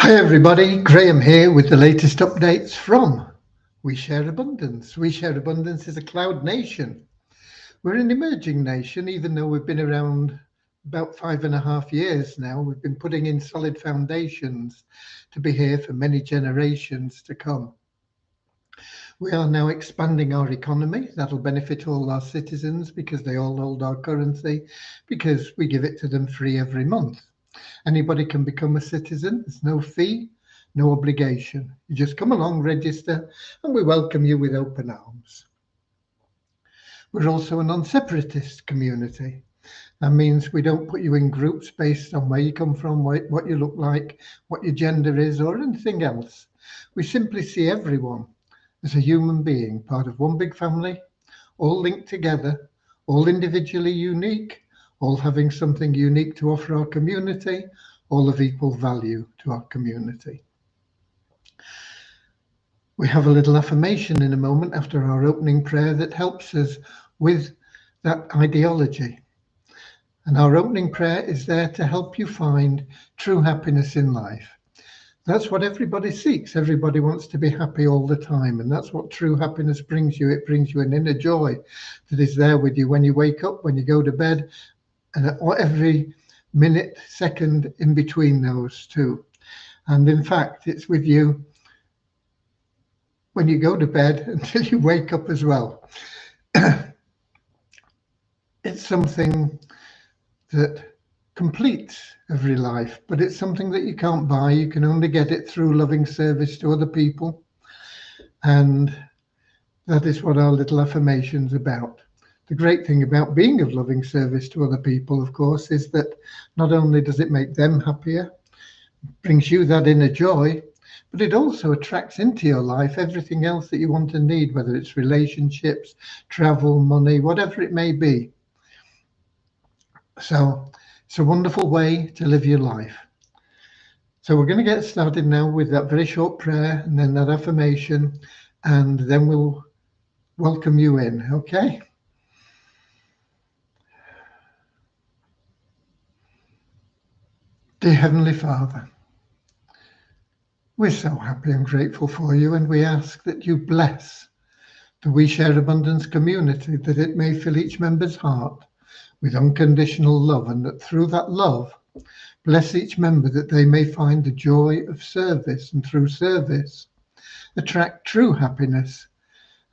Hi everybody, Graham here with the latest updates from We Share Abundance. We Share Abundance is a cloud nation. We're an emerging nation, even though we've been around about 5.5 years now. We've been putting in solid foundations to be here for many generations to come. We are now expanding our economy. That'll benefit all our citizens because they all hold our currency, because we give it to them free every month. Anybody can become a citizen. There's no fee, no obligation. You just come along, register, and we welcome you with open arms. We're also a non-separatist community. That means we don't put you in groups based on where you come from, what you look like, what your gender is, or anything else. We simply see everyone as a human being, part of one big family, all linked together, all individually unique, all having something unique to offer our community, all of equal value to our community. We have a little affirmation in a moment after our opening prayer that helps us with that ideology. And our opening prayer is there to help you find true happiness in life. That's what everybody seeks. Everybody wants to be happy all the time. And that's what true happiness brings you. It brings you an inner joy that is there with you when you wake up, when you go to bed, and every minute, second in between those two. And in fact, it's with you when you go to bed until you wake up as well. It's something that completes every life, but it's something that you can't buy. You can only get it through loving service to other people. And that is what our little affirmation's about. The great thing about being of loving service to other people, of course, is that not only does it make them happier, brings you that inner joy, but it also attracts into your life everything else that you want and need, whether it's relationships, travel, money, whatever it may be. So it's a wonderful way to live your life. So we're going to get started now with that very short prayer and then that affirmation, and then we'll welcome you in, okay? Dear Heavenly Father, we're so happy and grateful for you, and we ask that you bless the We Share Abundance community, that it may fill each member's heart with unconditional love, and that through that love, bless each member that they may find the joy of service, and through service, attract true happiness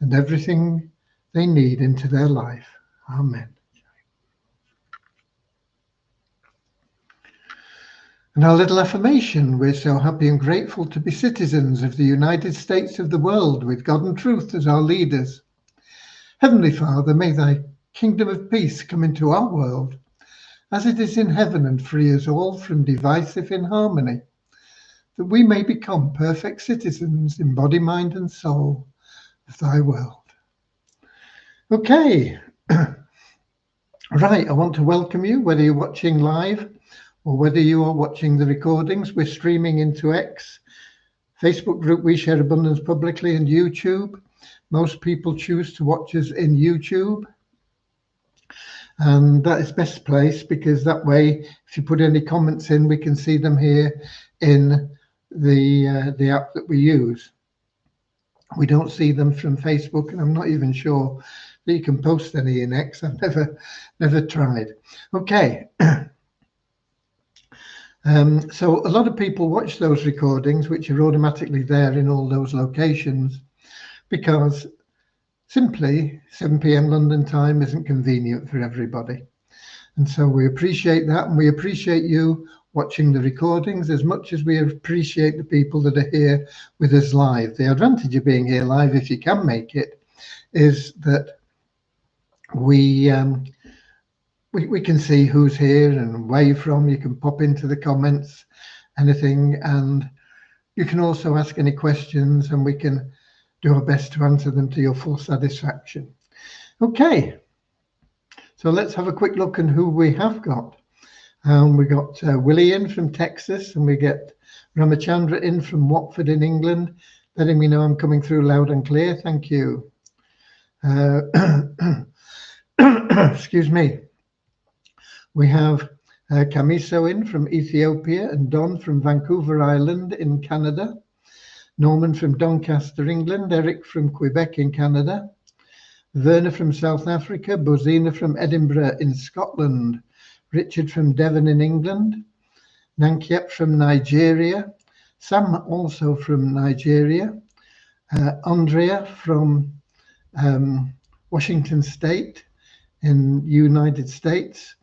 and everything they need into their life. Amen. And our little affirmation: we're so happy and grateful to be citizens of the United States of the world, with God and truth as our leaders. Heavenly Father, may thy kingdom of peace come into our world, as it is in heaven, and free us all from divisive inharmony, that we may become perfect citizens in body, mind, and soul of thy world. Okay. Right, I want to welcome you, whether you're watching live or whether you are watching the recordings. We're streaming into X, Facebook group We Share Abundance publicly, and YouTube. Most people choose to watch us in YouTube, and that is best place, because that way, if you put any comments in, we can see them here in the app that we use. We don't see them from Facebook, and I'm not even sure that you can post any in X. I've never tried. Okay. So a lot of people watch those recordings, which are automatically there in all those locations, because simply 7 p.m. London time isn't convenient for everybody. And so we appreciate that, and we appreciate you watching the recordings as much as we appreciate the people that are here with us live. The advantage of being here live, if you can make it, is that we can see who's here and where you're from. You can pop into the comments, anything, and you can also ask any questions, and we can do our best to answer them to your full satisfaction. Okay, so let's have a quick look at who we have got. We got Willie in from Texas, and we get Ramachandra in from Watford in England, letting me know I'm coming through loud and clear. Thank you. Excuse me. We have Camiso in from Ethiopia, and Don from Vancouver Island in Canada. Norman from Doncaster, England. Eric from Quebec in Canada. Werner from South Africa. Bozina from Edinburgh in Scotland. Richard from Devon in England. Nankyep from Nigeria. Sam also from Nigeria. Andrea from Washington State in United States.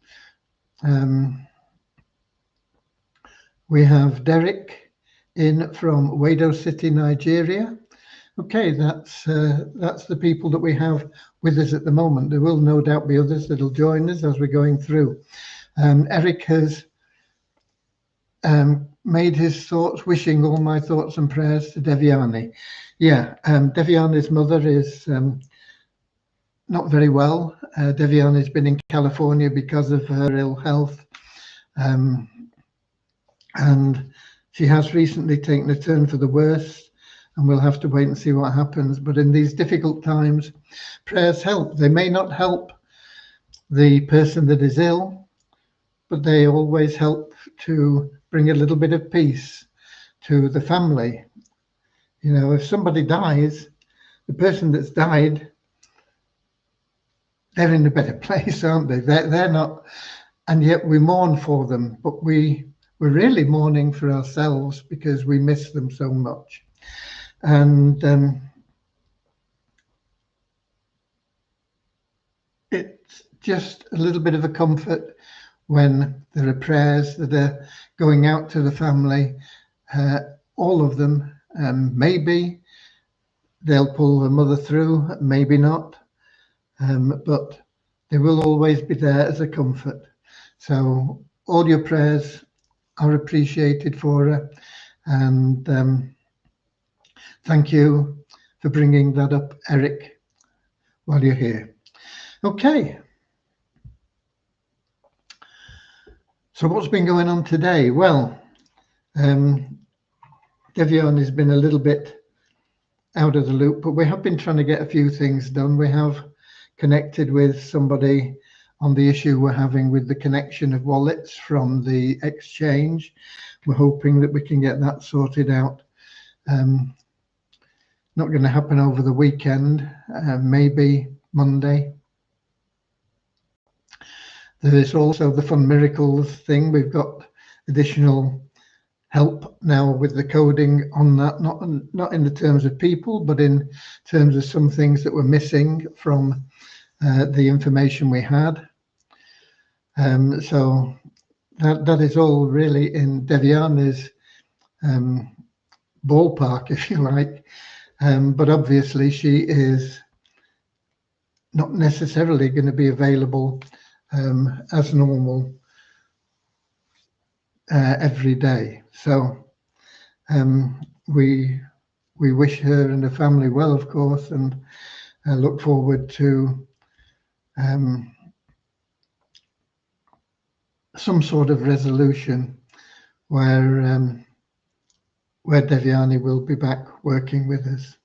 We have Derek in from Wado City, Nigeria. Okay, that's the people that we have with us at the moment. There will no doubt be others that'll join us as we're going through. Eric has made his thoughts, wishing all my thoughts and prayers to Devyani. Yeah, Devyani's mother is not very well. Devyani's been in California because of her ill health. And she has recently taken a turn for the worse, and we'll have to wait and see what happens. But in these difficult times, prayers help. They may not help the person that is ill, but they always help to bring a little bit of peace to the family. You know, if somebody dies, the person that's died, they're in a better place, aren't they? They're not, and yet we mourn for them, but we're really mourning for ourselves because we miss them so much. And it's just a little bit of a comfort when there are prayers that are going out to the family, all of them. Maybe they'll pull the mother through, maybe not, but they will always be there as a comfort. So all your prayers are appreciated for her, and thank you for bringing that up, Eric, while you're here. Okay. So what's been going on today? Well, Devyani has been a little bit out of the loop, but we have been trying to get a few things done. We have connected with somebody on the issue we're having with the connection of wallets from the exchange. We're hoping that we can get that sorted out. Not going to happen over the weekend, maybe Monday. There is also the Fun Miracles thing. We've got additional help now with the coding on that, not in the terms of people, but in terms of some things that were missing from the information we had. So that is all really in Devyani's ballpark, if you like. But obviously she is not necessarily going to be available as normal every day. So we wish her and her family well, of course, and look forward to some sort of resolution where Devyani will be back working with us.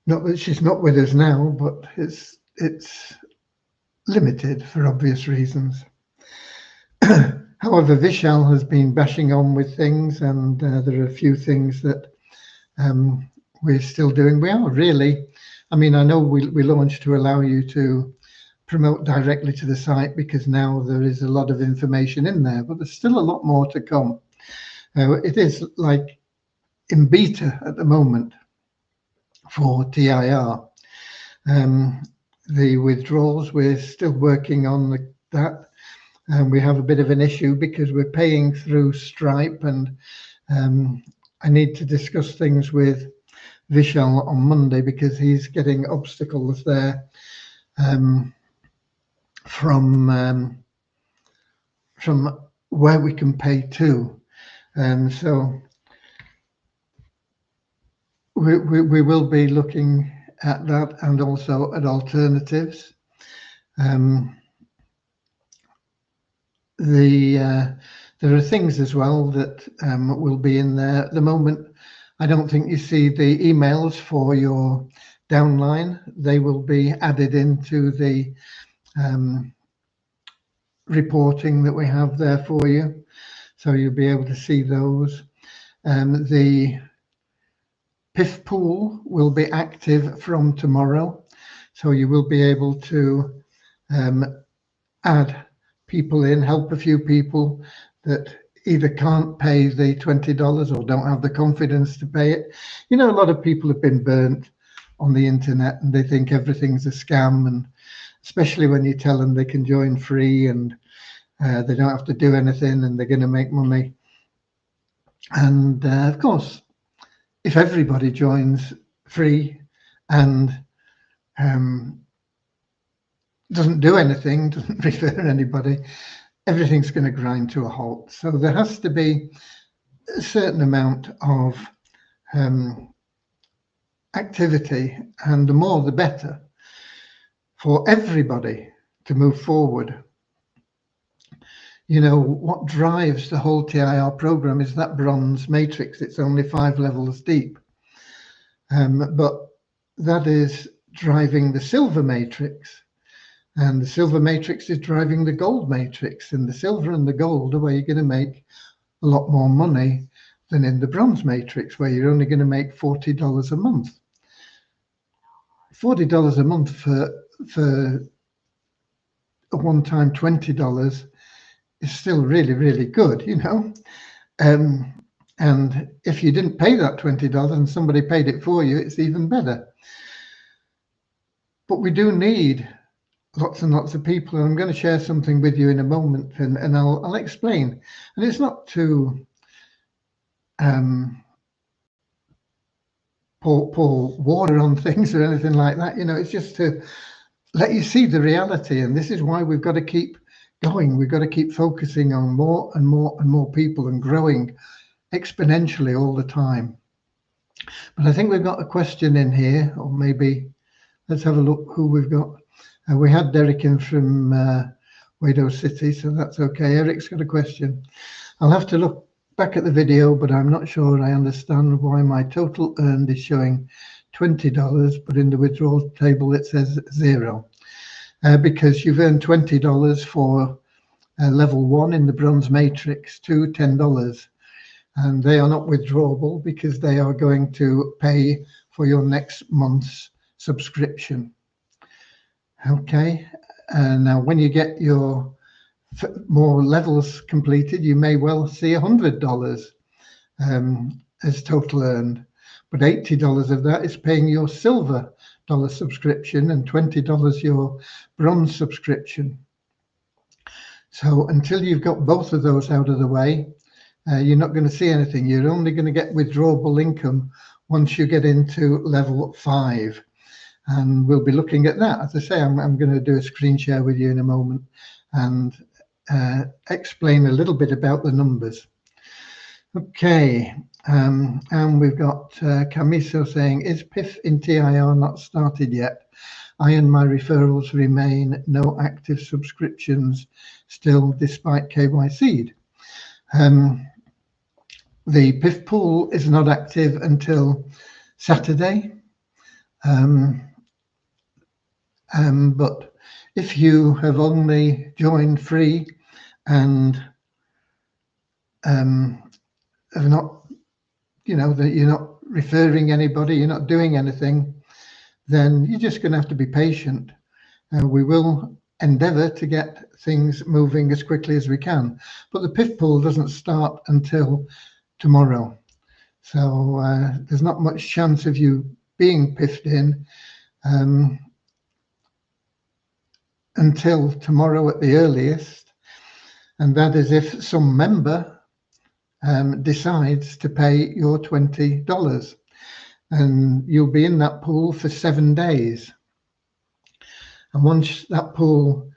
Not that she's not with us now, but it's limited for obvious reasons. However, Vishal has been bashing on with things, and there are a few things that we're still doing. We are really, I mean, I know we launched to allow you to promote directly to the site because now there is a lot of information in there, but there's still a lot more to come. It is like in beta at the moment for TIR. The withdrawals, we're still working on that. We have a bit of an issue because we're paying through Stripe, and I need to discuss things with Vishal on Monday because he's getting obstacles there from where we can pay to. So we will be looking at that and also at alternatives. There are things as well that will be in there. At the moment, I don't think you see the emails for your downline. They will be added into the reporting that we have there for you. So you'll be able to see those. The PIF pool will be active from tomorrow. So you will be able to add people in, help a few people that either can't pay the $20 or don't have the confidence to pay it. You know, a lot of people have been burnt on the internet and they think everything's a scam, and especially when you tell them they can join free and they don't have to do anything and they're going to make money. And of course, if everybody joins free and doesn't do anything, doesn't refer anybody, everything's going to grind to a halt. So there has to be a certain amount of activity, and the more the better, for everybody to move forward. You know, what drives the whole TIR program is that bronze matrix. It's only 5 levels deep. But that is driving the silver matrix. And the silver matrix is driving the gold matrix. And the silver and the gold are where you're going to make a lot more money than in the bronze matrix, where you're only going to make $40 a month. $40 a month for a one-time $20 is still really, really good, you know. And if you didn't pay that $20 and somebody paid it for you, it's even better. But we do need lots and lots of people, and I'm going to share something with you in a moment, and I'll explain. And it's not to pour water on things or anything like that, you know. It's just to let you see the reality, and this is why we've got to keep going. We've got to keep focusing on more and more and more people and growing exponentially all the time. But I think we've got a question in here, or maybe let's have a look who we've got. We had Derek in from Wado City, so that's okay. Eric's got a question. I'll have to look back at the video, but I'm not sure I understand why my total earned is showing $20, but in the withdrawal table it says 0. Because you've earned $20 for level 1 in the bronze matrix to $10, and they are not withdrawable because they are going to pay for your next month's subscription. Okay, now when you get your more levels completed, you may well see $100 as total earned, but $80 of that is paying your silver dollar subscription and $20 your bronze subscription. So until you've got both of those out of the way, you're not going to see anything. You're only going to get withdrawable income once you get into level 5. And we'll be looking at that. As I say, I'm going to do a screen share with you in a moment and explain a little bit about the numbers. Okay, and we've got Camiso saying, is PIF in TIR not started yet? I and my referrals remain no active subscriptions still despite KYC'd. The PIF pool is not active until Saturday. But if you have only joined free and have not, you know, that you're not referring anybody, you're not doing anything, then you're just going to have to be patient. We will endeavour to get things moving as quickly as we can, but the PIF pool doesn't start until tomorrow. So there's not much chance of you being piffed in until tomorrow at the earliest, and that is if some member decides to pay your $20, and you'll be in that pool for 7 days. And once that pool,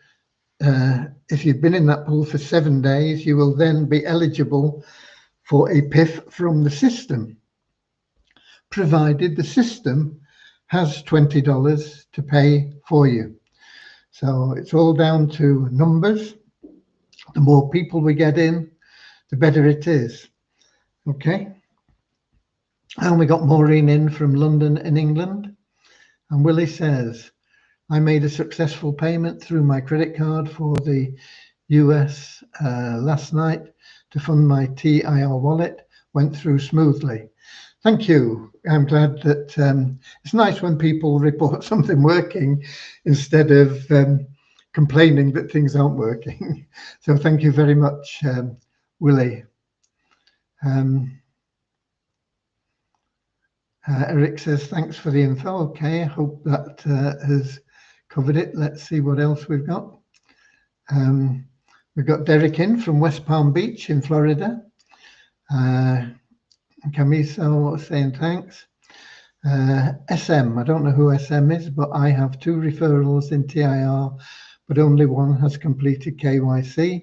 if you've been in that pool for 7 days, you will then be eligible for a PIF from the system, provided the system has $20 to pay for you. So it's all down to numbers. The more people we get in, the better it is. Okay. And we got Maureen in from London in England. And Willie says, I made a successful payment through my credit card for the US last night to fund my TIR wallet went through smoothly. Thank you. I'm glad that it's nice when people report something working instead of complaining that things aren't working. So thank you very much, Willie. Eric says, thanks for the info. Okay, I hope that has covered it. Let's see what else we've got. We've got Derek in from West Palm Beach in Florida. Camiso saying thanks. SM, I don't know who SM is, but I have 2 referrals in TIR, but only one has completed KYC,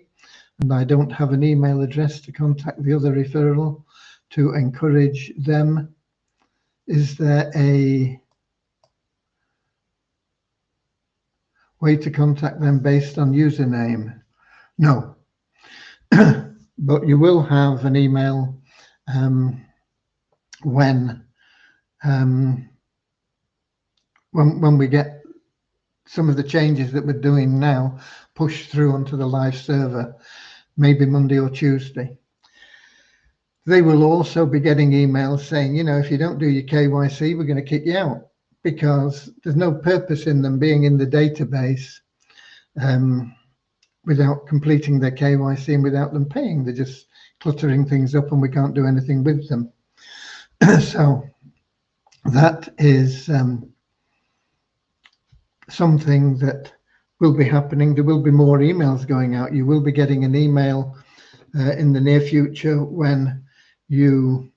and I don't have an email address to contact the other referral to encourage them. Is there a way to contact them based on username? No, but you will have an email when we get some of the changes that we're doing now pushed through onto the live server, maybe Monday or Tuesday. They will also be getting emails saying, you know, if you don't do your KYC, we're going to kick you out, because there's no purpose in them being in the database without completing their KYC and without them paying. They're just cluttering things up and we can't do anything with them. So that is something that will be happening. There will be more emails going out. You will be getting an email in the near future when you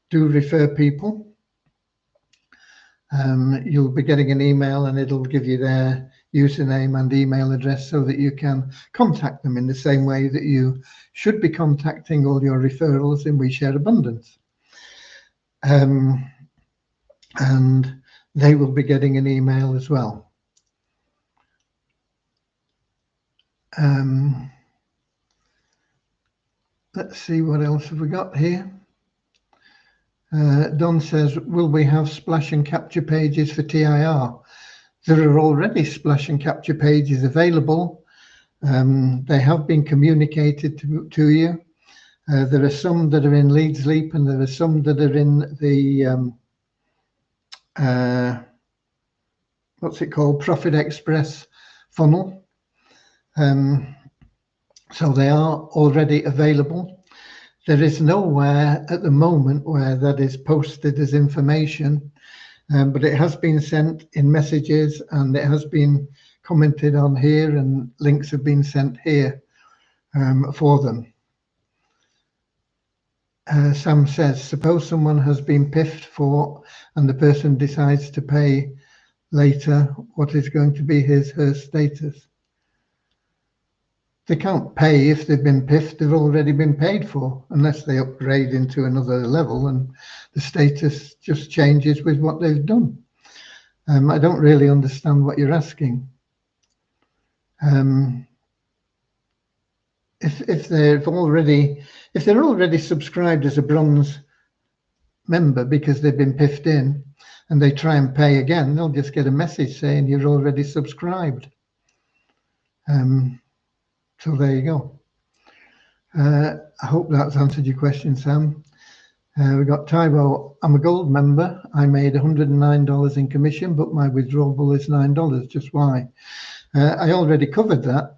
do refer people. You'll be getting an email and it'll give you their username and email address so that you can contact them in the same way that you should be contacting all your referrals in We Share Abundance. And they will be getting an email as well. Let's see, what else have we got here? Don says, will we have splash and capture pages for TIR? There are already splash and capture pages available. They have been communicated to you. There are some that are in Leads Leap and there are some that are in the, what's it called, Profit Express funnel. So they are already available. There is nowhere at the moment where that is posted as information, but it has been sent in messages and it has been commented on here and links have been sent here for them. Sam says, suppose someone has been piffed for and the person decides to pay later, what is going to be her status? They can't pay if they've been piffed. They've already been paid for, unless they upgrade into another level and the status just changes with what they've done. I don't really understand what you're asking. If they're already subscribed as a bronze member because they've been piffed in and they try and pay again, they'll just get a message saying you're already subscribed. So there you go. I hope that's answered your question, Sam. We got Tybo. I'm a gold member. I made $109 in commission, but my withdrawable is $9. Just why? I already covered that,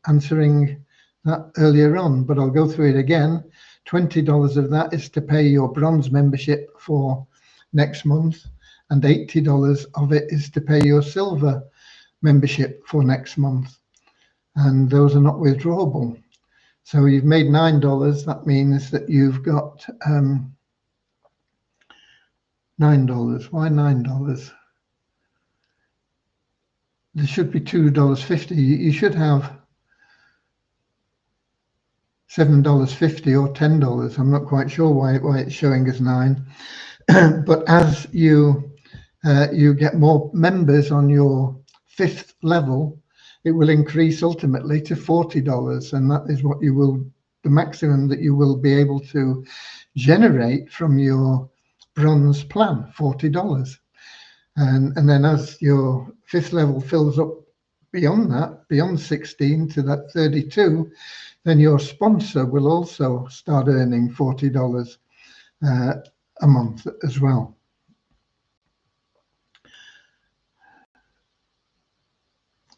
answering that earlier on, but I'll go through it again. $20 of that is to pay your bronze membership for next month, and $80 of it is to pay your silver membership for next month. And those are not withdrawable. So you've made $9. That means that you've got $9. Why $9? There should be $2.50. You should have $7.50 or $10. I'm not quite sure why it's showing as $9. But as you get more members on your 5th level, it will increase ultimately to $40, and that is what you will, the maximum that you will be able to generate from your bronze plan, $40. And then as your 5th level fills up beyond that, beyond 16 to that 32, then your sponsor will also start earning $40 a month as well.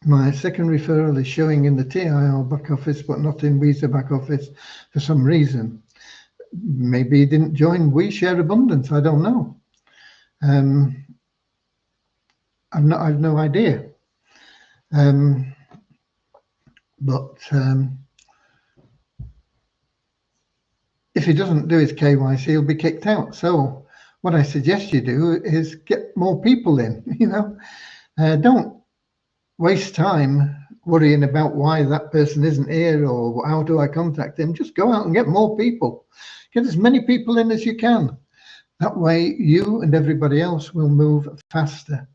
My second referral is showing in the TIR back office, but not in Weezer back office for some reason. Maybe he didn't join We Share Abundance. I don't know. I've no idea. If he doesn't do his KYC, he'll be kicked out. So what I suggest you do is get more people in. Don't waste time worrying about why that person isn't here or how do I contact him. Just go out and get more people. Get as many people in as you can. That way you and everybody else will move faster.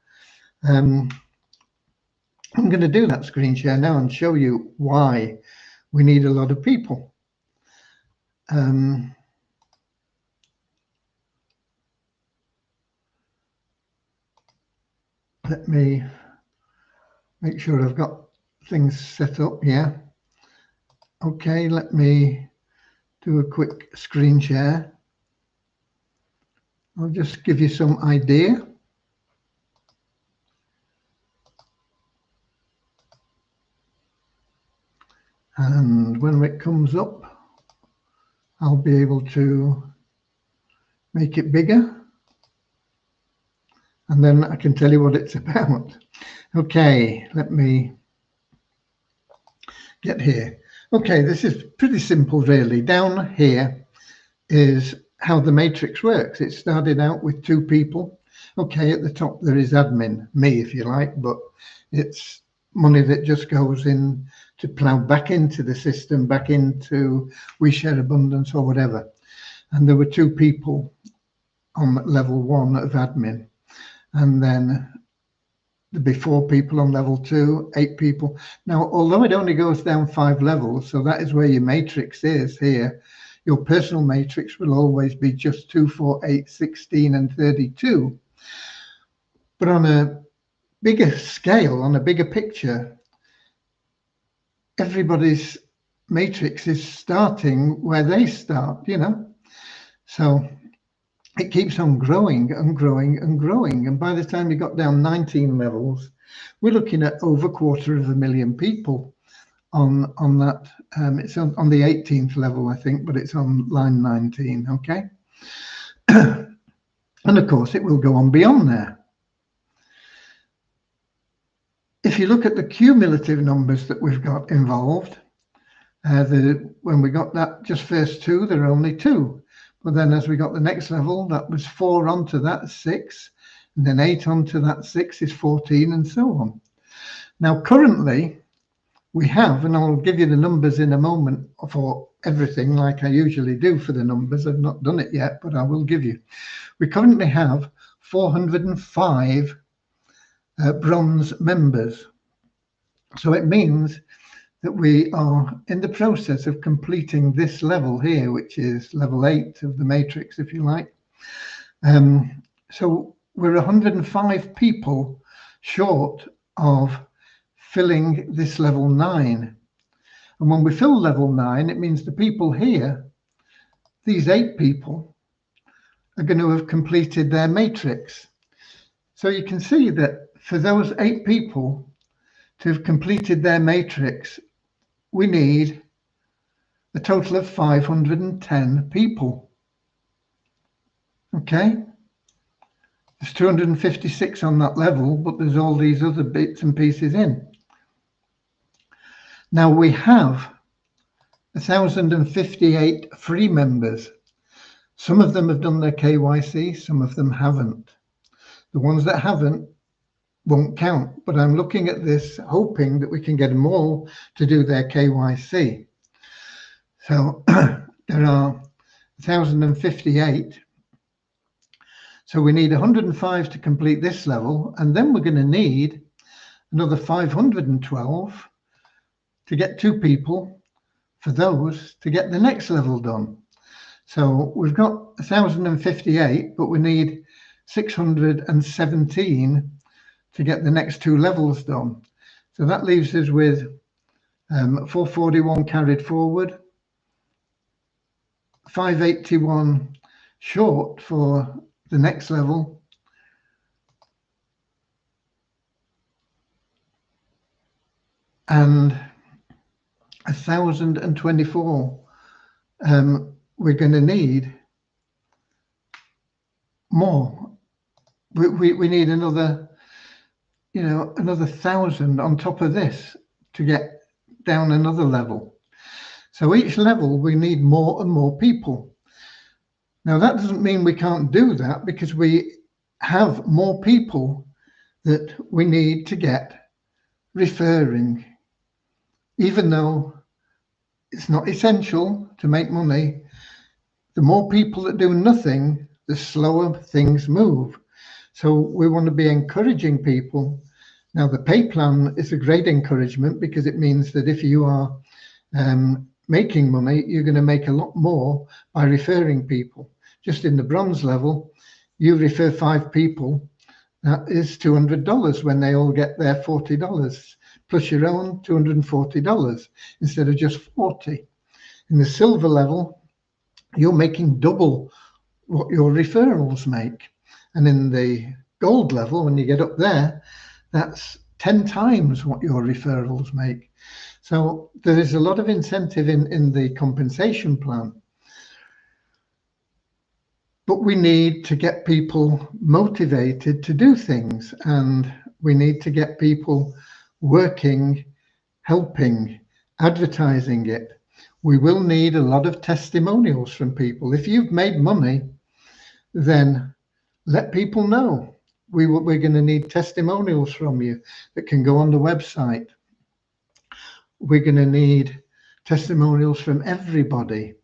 I'm going to do that screen share now and show you why we need a lot of people. Let me make sure I've got things set up here. Okay, let me do a quick screen share. I'll just give you some idea. And when it comes up, I'll be able to make it bigger. And then I can tell you what it's about. Okay, let me get here. Okay, this is pretty simple, really. Down here is how the matrix works. It started out with 2 people. Okay, at the top there is admin, me if you like, but it's money that just goes in to plow back into the system, back into We Share Abundance or whatever. And there were 2 people on level 1 of admin. And then there'd be 4 people on level 2, 8 people. Now, although it only goes down 5 levels, so that is where your matrix is here, your personal matrix will always be just 2, 4, 8, 16, and 32. But on a bigger scale, on a bigger picture, everybody's matrix is starting where they start, So it keeps on growing and growing and growing. And by the time you got down 19 levels, we're looking at over 250,000 people on that. It's on the 18th level, I think, but it's on line 19, okay? And of course, it will go on beyond there. If you look at the cumulative numbers that we've got involved, when we got that just first 2, there are only 2. But then as we got the next level, that was 4 onto that, 6, and then 8 onto that 6 is 14, and so on. Now, currently, we have, and I'll give you the numbers in a moment for everything like I usually do for the numbers. I've not done it yet, but I will give you. We currently have 405 bronze members. So it means that we are in the process of completing this level here, which is level 8 of the matrix, if you like. So we're 105 people short of filling this level 9. And when we fill level 9, it means the people here, these 8 people, are going to have completed their matrix. So you can see that for those 8 people to have completed their matrix, we need a total of 510 people. Okay? There's 256 on that level, but there's all these other bits and pieces in. Now we have 1,058 free members. Some of them have done their KYC, some of them haven't. The ones that haven't won't count, but I'm looking at this hoping that we can get them all to do their KYC. So there are 1,058. So we need 105 to complete this level, and then we're going to need another 512 to get 2 people for those to get the next level done. So we've got 1,058, but we need 617 to get the next 2 levels done. So that leaves us with 441 carried forward, 581 short for the next level, and 1,024 we're going to need more. We need another, another 1,000 on top of this to get down another level. So each level we need more and more people. Now that doesn't mean we can't do that, because we have more people that we need to get referring. Even though it's not essential to make money, the more people that do nothing, the slower things move. So we want to be encouraging people. Now the pay plan is a great encouragement, because it means that if you are making money, you're going to make a lot more by referring people. Just in the bronze level, you refer 5 people, that is $200 when they all get their $40, plus your own $240 instead of just 40. In the silver level, you're making double what your referrals make. And in the gold level, when you get up there, that's 10 times what your referrals make. So there is a lot of incentive in the compensation plan. But we need to get people motivated to do things, and we need to get people working, helping, advertising it. We will need a lot of testimonials from people. If you've made money, then let people know. We're going to need testimonials from you that can go on the website. We're going to need testimonials from everybody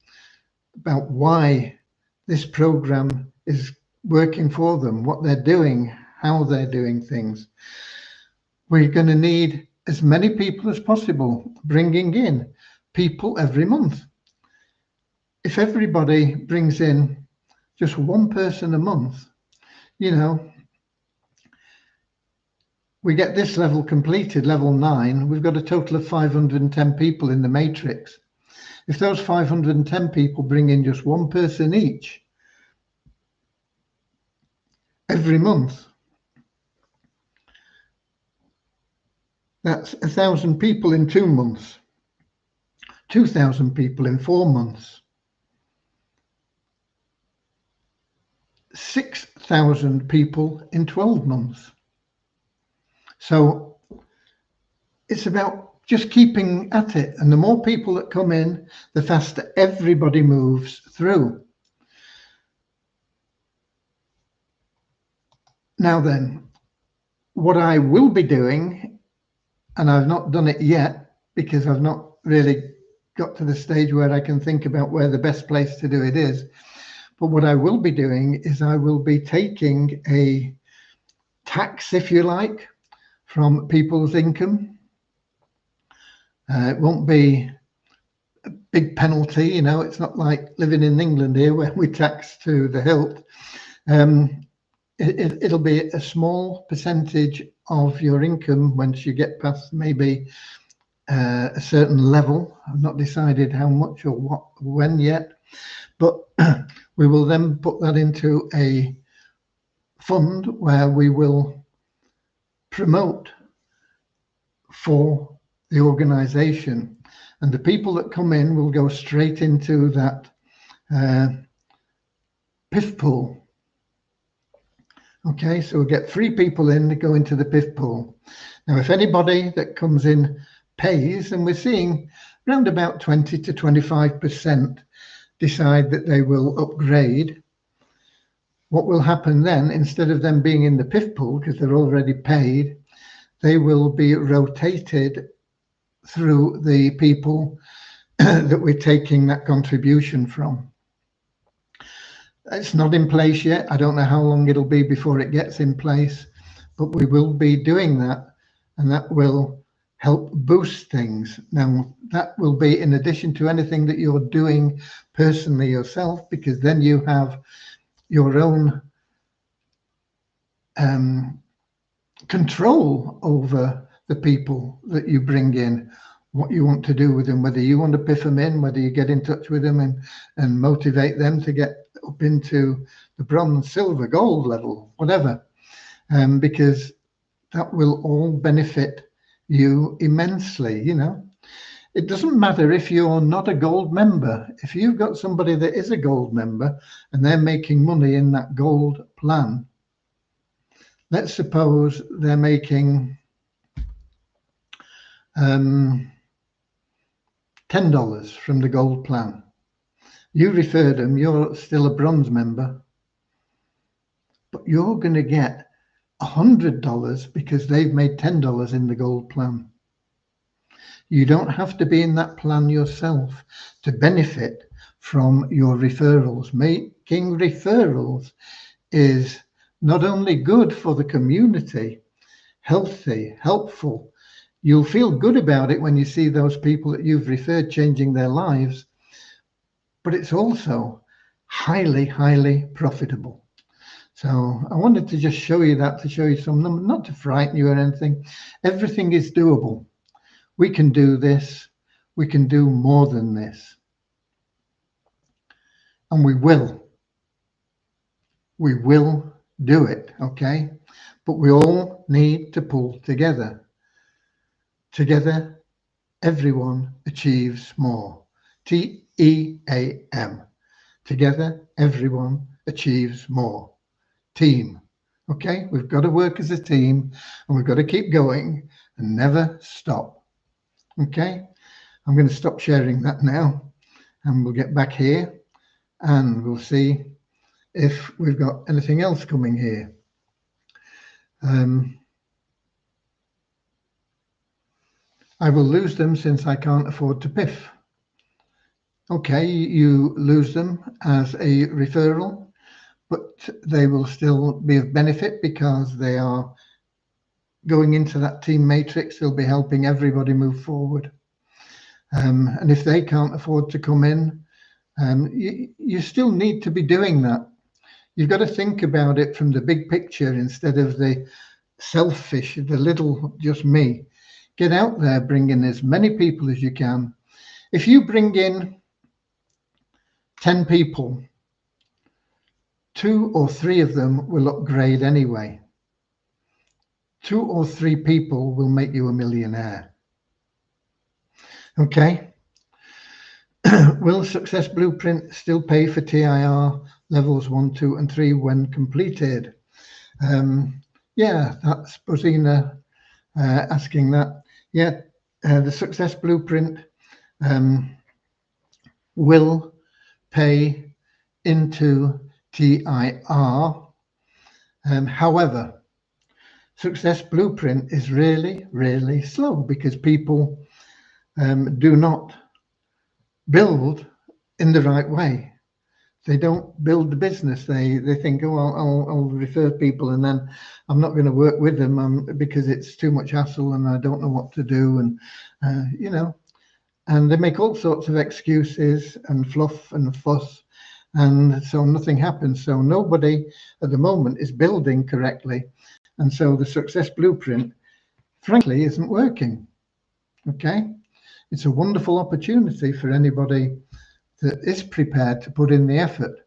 about why this program is working for them, what they're doing, how they're doing things. We're going to need as many people as possible, bringing in people every month. If everybody brings in just one person a month, we get this level completed, level 9, we've got a total of 510 people in the matrix. If those 510 people bring in just one person each every month, that's 1,000 people in 2 months, 2,000 people in 4 months, 6,000 people in 12 months. So it's about just keeping at it. And the more people that come in, the faster everybody moves through. Now then, what I will be doing, and I've not done it yet because I've not really got to the stage where I can think about where the best place to do it is. But what I will be doing is I will be taking a tax, if you like, from people's income. It won't be a big penalty, it's not like living in England here where we tax to the hilt. It'll be a small percentage of your income once you get past maybe a certain level. I've not decided how much or what, when yet, but we will then put that into a fund where we will promote for the organization, and the people that come in will go straight into that PIF pool. Okay, so we'll get 3 people in to go into the PIF pool. Now, if anybody that comes in pays, and we're seeing around about 20 to 25% decide that they will upgrade, what will happen then, instead of them being in the PIF pool because they're already paid, they will be rotated through the people that we're taking that contribution from. It's not in place yet. I don't know how long it'll be before it gets in place, but we will be doing that, and that will help boost things. Now, that will be in addition to anything that you're doing personally yourself, because then you have your own control over the people that you bring in, what you want to do with them, whether you want to piff them in, whether you get in touch with them and motivate them to get up into the bronze, silver, gold level, whatever, because that will all benefit you immensely. It doesn't matter if you're not a gold member. If you've got somebody that is a gold member and they're making money in that gold plan, let's suppose they're making $10 from the gold plan. You referred them, you're still a bronze member, but you're going to get $100 because they've made $10 in the gold plan. You don't have to be in that plan yourself to benefit from your referrals. Making referrals is not only good for the community, healthy, helpful. You'll feel good about it when you see those people that you've referred changing their lives, but it's also highly, highly profitable. So I wanted to just show you that, to show you some numbers, not to frighten you or anything. Everything is doable. We can do this. We can do more than this. And we will. We will do it, okay? But we all need to pull together. Together, everyone achieves more. TEAM. Together, everyone achieves more. Team. Okay, we've got to work as a team and we've got to keep going and never stop. Okay, I'm going to stop sharing that now and we'll get back here and we'll see if we've got anything else coming here. I will lose them since I can't afford to piff. Okay, you lose them as a referral, but they will still be of benefit because they are going into that team matrix. They'll be helping everybody move forward. And if they can't afford to come in, you still need to be doing that. You've got to think about it from the big picture instead of the selfish, the little just me. Get out there, bring in as many people as you can. If you bring in 10 people, 2 or 3 of them will upgrade anyway. 2 or 3 people will make you a millionaire. Okay. Will Success Blueprint still pay for TIR levels 1, 2, and 3 when completed? Yeah, that's Bozina asking that. Yeah, the Success Blueprint will pay into TIR. However, Success Blueprint is really, really slow because people do not build in the right way. They don't build the business. They think, oh, I'll refer people and then I'm not going to work with them because it's too much hassle and I don't know what to do. And, and they make all sorts of excuses and fluff and fuss. And so nothing happens. So nobody at the moment is building correctly. And so the Success Blueprint, frankly, isn't working. Okay. It's a wonderful opportunity for anybody that is prepared to put in the effort.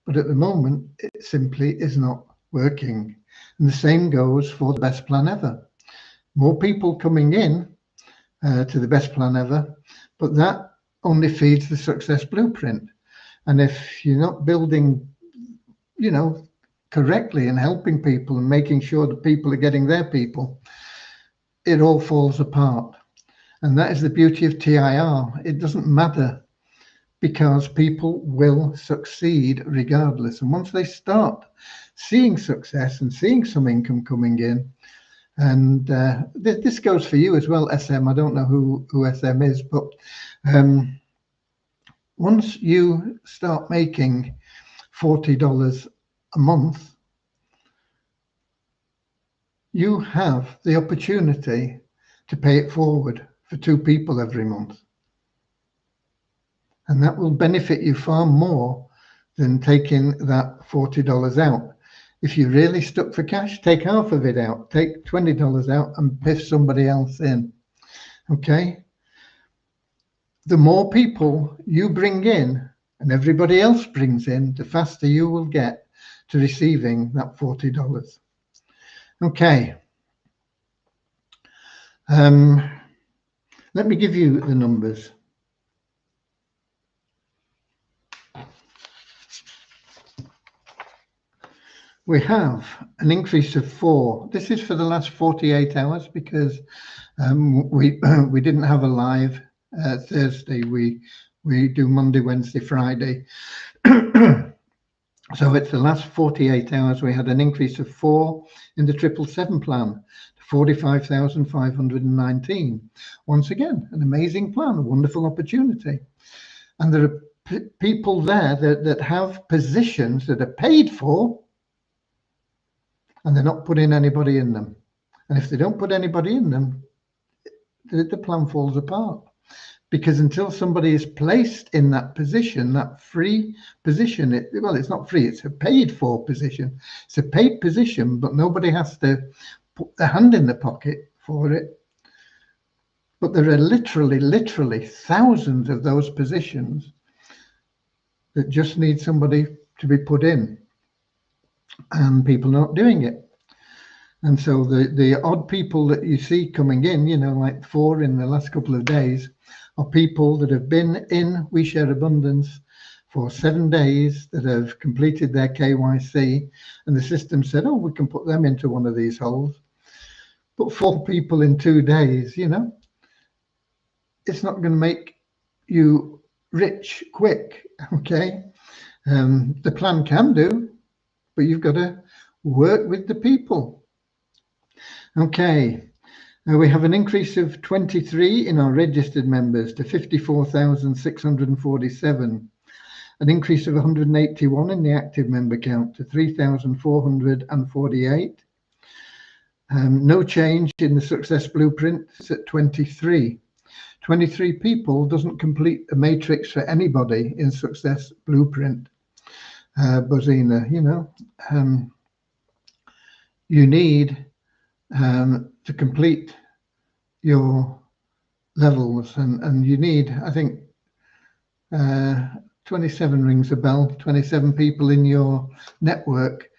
But at the moment, it simply is not working. And the same goes for the best plan ever. More people coming in to the best plan ever, but that only feeds the Success Blueprint. And if you're not building, correctly and helping people and making sure that people are getting their people, it all falls apart. And that is the beauty of TIR. It doesn't matter because people will succeed regardless. And once they start seeing success and seeing some income coming in, and this goes for you as well, SM. I don't know who SM is, but once you start making $40 a month, you have the opportunity to pay it forward for 2 people every month. And that will benefit you far more than taking that $40 out. If you're really stuck for cash, take half of it out. Take $20 out and piff somebody else in. Okay? The more people you bring in and everybody else brings in, the faster you will get to receiving that $40. Okay. Let me give you the numbers. We have an increase of 4. This is for the last 48 hours because we didn't have a live Thursday. We do Monday, Wednesday, Friday. So it's the last 48 hours. We had an increase of 4 in the 777 plan, 45,519. Once again, an amazing plan, a wonderful opportunity. And there are people there that have positions that are paid for, and they're not putting anybody in them. And if they don't put anybody in them, the plan falls apart. Because until somebody is placed in that position, that free position, it's not free, it's a paid for position. It's a paid position, but nobody has to put their hand in the pocket for it. But there are literally thousands of those positions that just need somebody to be put in. And people are not doing it. And so the odd people that you see coming in, like 4 in the last couple of days, are people that have been in We Share Abundance for 7 days, that have completed their KYC, and the system said, oh, we can put them into one of these holes. But 4 people in 2 days, it's not going to make you rich quick, okay? The plan can do, but you've got to work with the people. Okay, we have an increase of 23 in our registered members to 54,647, an increase of 181 in the active member count to 3,448. No change in the success blueprint, it's at 23. 23 people doesn't complete a matrix for anybody in success blueprint. Bozina, you need to complete your levels, and you need, I think, 27 rings a bell, 27 people in your network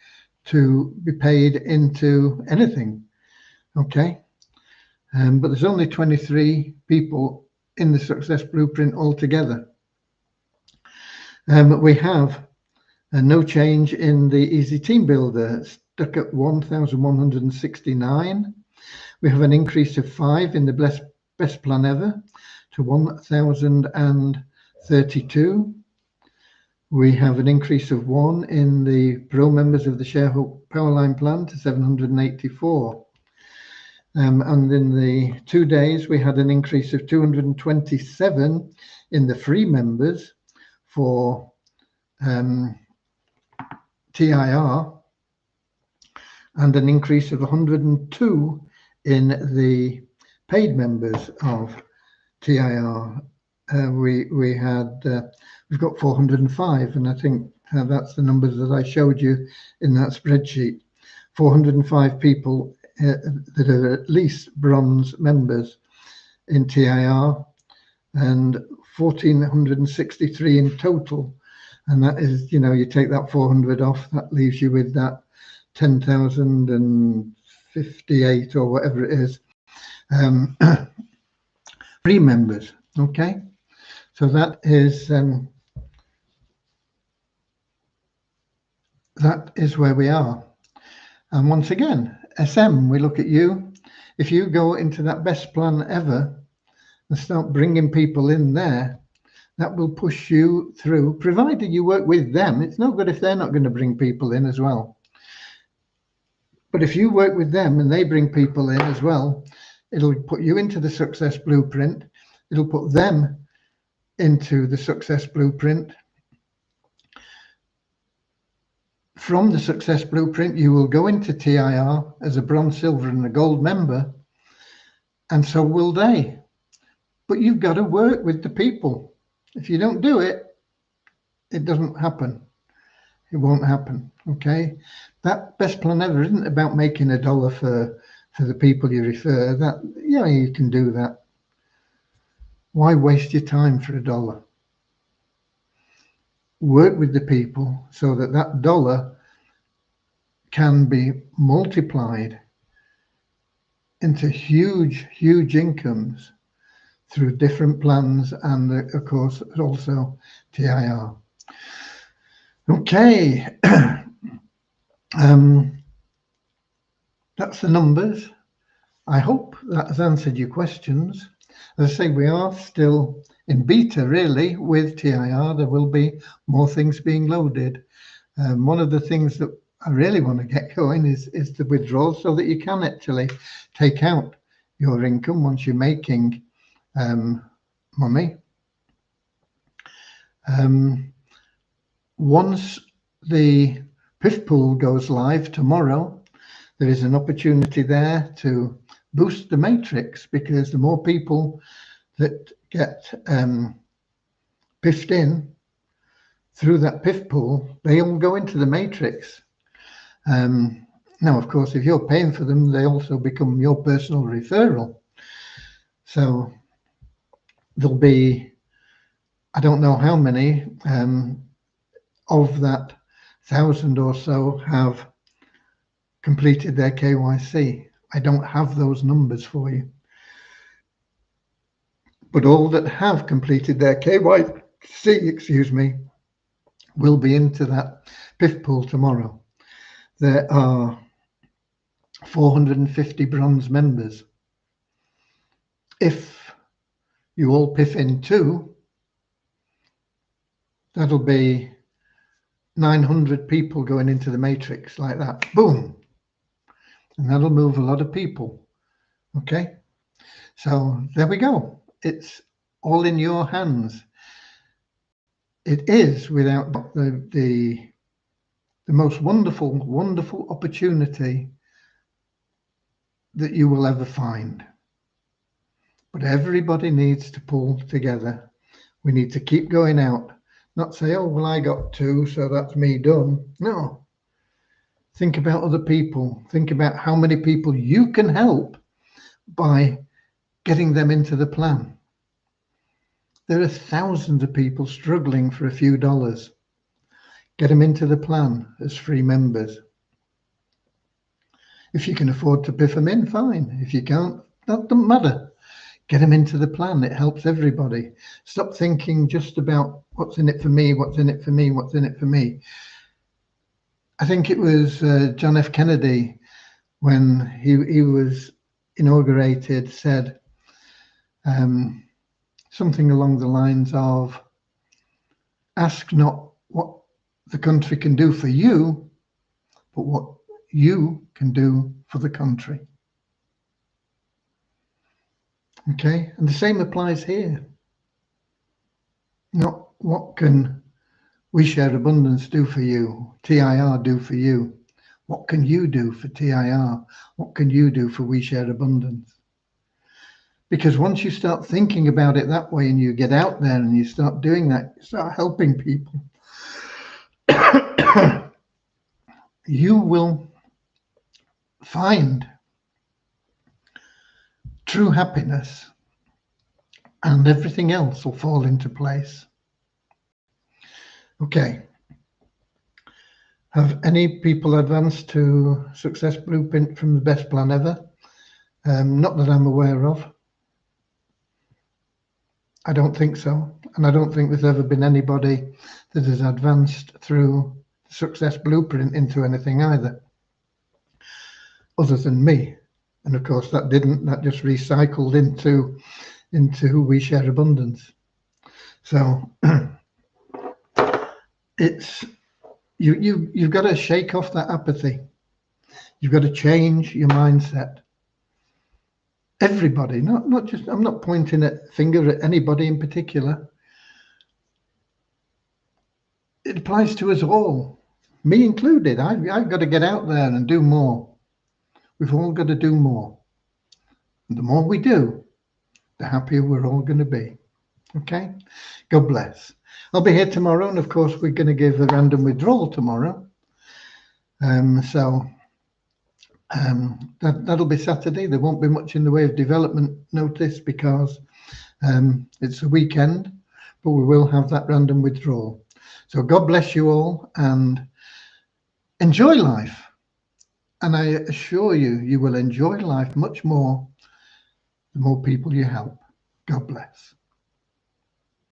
to be paid into anything, okay? But there's only 23 people in the success blueprint altogether. We have no change in the Easy Team Builder, stuck at 1,169. We have an increase of 5 in the best plan ever to 1,032. We have an increase of 1 in the pro members of the Sharehope Powerline plan to 784. And in the 2 days, we had an increase of 227 in the free members for TIR, and an increase of 102 in the paid members of TIR. We've got 405, and I think that's the numbers that I showed you in that spreadsheet. 405 people that are at least bronze members in TIR, and 1,463 in total. And that is, you take that 400 off, that leaves you with that 10,058 or whatever it is, free members. Okay, so that is where we are. And once again, SM, we look at you. If you go into that best plan ever and start bringing people in there, that will push you through, provided you work with them. It's no good if they're not going to bring people in as well. But if you work with them and they bring people in as well, it'll put you into the success blueprint. It'll put them into the success blueprint. From the success blueprint, you will go into TIR as a bronze, silver, and a gold member, and so will they. But you've got to work with the people. If you don't do it, it doesn't happen. It won't happen. Okay, that best plan ever isn't about making $1 for the people you refer. That, yeah, you can do that. Why waste your time for $1? Work with the people so that that dollar can be multiplied into huge, huge incomes through different plans and, of course, also TIR. Okay, that's the numbers. I hope that has answered your questions. As I say, we are still in beta, really, with TIR. There will be more things being loaded. One of the things that I really want to get going is the withdrawal, so that you can actually take out your income once you're making money. Once the PIF pool goes live tomorrow, there is an opportunity there to boost the matrix, because the more people that get PIF'd in through that PIF pool, they all go into the matrix. Now, of course, if you're paying for them, they also become your personal referral. So there'll be, I don't know how many of that 1,000 or so have completed their KYC. I don't have those numbers for you. But all that have completed their KYC, will be into that PIF pool tomorrow. There are 450 bronze members. If you all PIF in too, that'll be 900 people going into the matrix like that. Boom. And that'll move a lot of people. Okay. So there we go. It's all in your hands. It is, without the most wonderful, wonderful opportunity that you will ever find. But everybody needs to pull together. We need to keep going out, not say, oh, well, I got 2, so that's me done. No. Think about other people. Think about how many people you can help by getting them into the plan. There are thousands of people struggling for a few dollars. Get them into the plan as free members. If you can afford to PIF them in, fine. If you can't, that doesn't matter. Get them into the plan. It helps everybody. Stop thinking just about what's in it for me, what's in it for me, what's in it for me. I think it was John F. Kennedy, when he was inaugurated, said something along the lines of, ask not what the country can do for you, but what you can do for the country. Okay, and the same applies here. Not what can We Share Abundance do for you, TIR do for you. What can you do for TIR? What can you do for We Share Abundance? Because once you start thinking about it that way and you get out there and you start doing that, you start helping people, you will find true happiness, and everything else will fall into place. Okay. Have any people advanced to Success Blueprint from the Best Plan Ever? Not that I'm aware of. I don't think so. And I don't think there's ever been anybody that has advanced through Success Blueprint into anything either, other than me. And of course that just recycled into We Share Abundance. So it's you've got to shake off that apathy. You've got to change your mindset. Everybody, not just, I'm not pointing a finger at anybody in particular. It applies to us all, me included. I've got to get out there and do more. We've all got to do more. And the more we do, the happier we're all going to be. Okay, God bless. I'll be here tomorrow, and of course, we're going to give a random withdrawal tomorrow. That'll be Saturday. There won't be much in the way of development notice because it's a weekend, but we will have that random withdrawal. So God bless you all and enjoy life. And I assure you, you will enjoy life much more the more people you help. God bless.